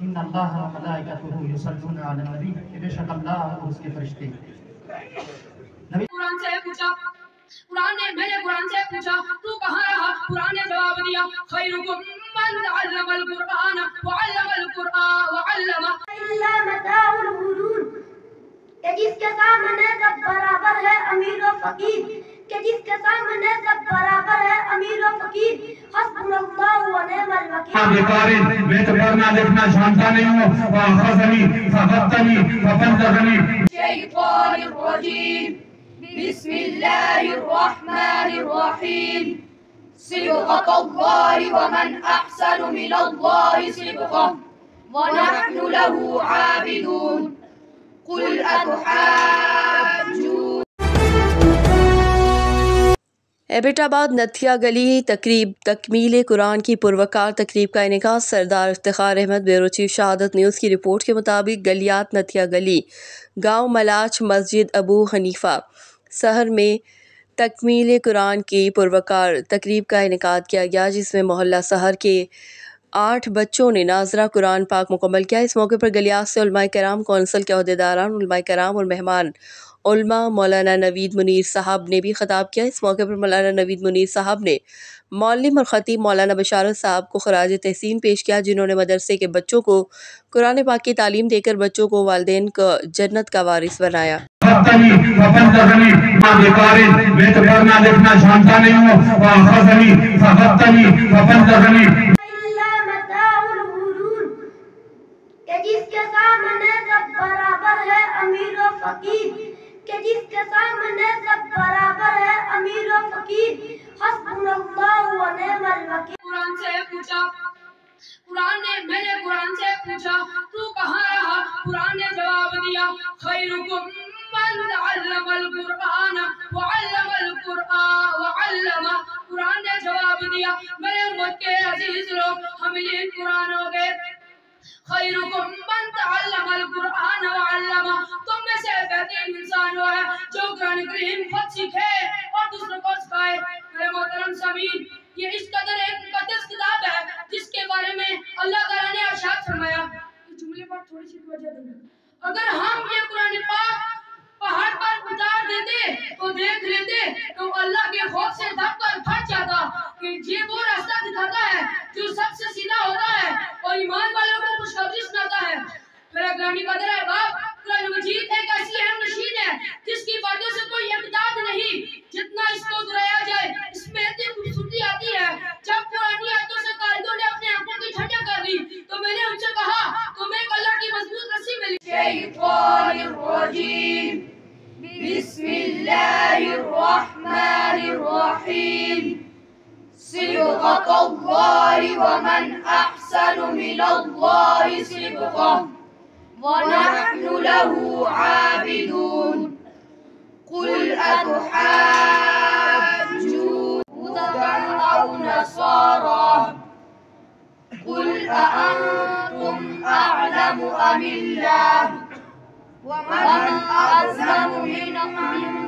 ان اللہ و ملائکتہ یصلون علی النبی، کہ بے شک اللہ اور اس کے فرشتے قرآن سے پوچھا، قرآن نے میرے قرآن سے پوچھا تو کہاں رہا؟ قرآن نے جواب دیا خیرکم من تعلم القرآن وعلم القرآن وعلم الا متاع الغرور، کہ جس کے سامنے سب برابر ہے امیر و فقیر، کہ جس کے سامنے سب برابر ہے امیر و فقیر، حسبنا اللہ و نعم الوکیل۔ میں تو پڑھنا لکھنا جانتا نہیں ہوں، فاخذنی فغتنی فبلغنی۔ الشیطان الرجیم، بسم اللہ الرحمن الرحیم، صبغۃ اللہ ومن احسن من اللہ صبغۃ ونحن له عابدون، قل اتحاجون۔ ایبٹ آباد نتھیا گلی تقریب تکمیل قرآن کی پروقار تقریب کا انعقاد۔ سردار افتخار احمد بیورو چیف شہادت نیوز کی رپورٹ کے مطابق گلیات نتھیا گلی، گاؤں ملاچ، مسجد ابو حنیفہ سحر میں تکمیل قرآن کی پروقار تقریب کا انعقاد کیا گیا، جس میں محلہ سحر کے 8 بچوں نے ناظرہ قرآن پاک مکمل کیا۔ اس موقع پر گلیات سے علماء کرام، کونسل کے عہدیداران، علماء کرام اور مہمان علماء مولانا نوید منیر صاحب نے بھی خطاب کیا۔ اس موقع پر مولانا نوید منیر صاحب نے معلم اور خطیب مولانا بشارت صاحب کو خراج تحسین پیش کیا، جنہوں نے مدرسے کے بچوں کو قرآن پاک کی تعلیم دے کر بچوں کو والدین کو جنت کا وارث بنایا۔ میں تو پڑھنا لکھنا جانتا نہیں ہوں، فاخذنی فغتنی فبلغنی۔ الا متاع الغرور، کہ جس کے سامنے سب برابر ہے امیر و فقیر، کہ جس کے سامنے سب برابر ہے امیر و فقیر، حسبنا اللہ و نعم الوکیل۔ قرآن سے پوچھا، قرآن نے میرے قرآن سے پوچھا تو کہاں رہا؟ قرآن نے جواب دیا خیرکم من تعلم القرآن وعلم القرآن وعلم۔ قرآن نے جواب دیا میرے امت کے عزیز لوگ، حاملین قرآن ہو گئے، خیرکم من تعلم القرآن وعلم، تم میں سے بہترین انسان وہ ہے جو قرآن کریم خود سیکھے اور دوسروں کو سکھائے۔ میرے محترم سامعین، یہ اس قدر ایک مقدس کتاب ہے جس کے بارے میں اللہ تعالیٰ نے ارشاد فرمایا۔ اس جملے پر تھوڑی سی توجہ دینا، اگر ہم یہ قرآن پاک پہاڑ پر اتار دیتے تو دیکھ لیتے تو اللہ کے خوف سے دب کر پھٹ جاتا کہ یہ وہ راستہ دکھاتا ہے جو سب سے سیدھا ہوتا ہے اور ایمان والوں کو خوشخبری سناتا ہے۔ میرا گرامی قدر ہے باپ، قرآن مجید ایک ایسی اہم نشین ہے جس کی باتوں سے کوئی امداد نہیں، جتنا اس کو دہرایا جائے اس میں اتنی خوبصورتی آتی ہے۔ جب قرآنی آیتوں سے قاریوں نے اپنے آنکھوں کی ٹھنڈک کر دی تو میں نے ان سے کہا تمہیں ایک اللہ کی مضبوط رسی ملی۔ الشیطان الرجیم، بسم اللہ الرحمن الرحیم، صبغۃ اللہ ومن احسن من اللہ صبغۃ ونحن له عابدون، قل اتحاجون هودا او نصارى، قل أأنتم أعلم أم الله، ومن أظلم ممن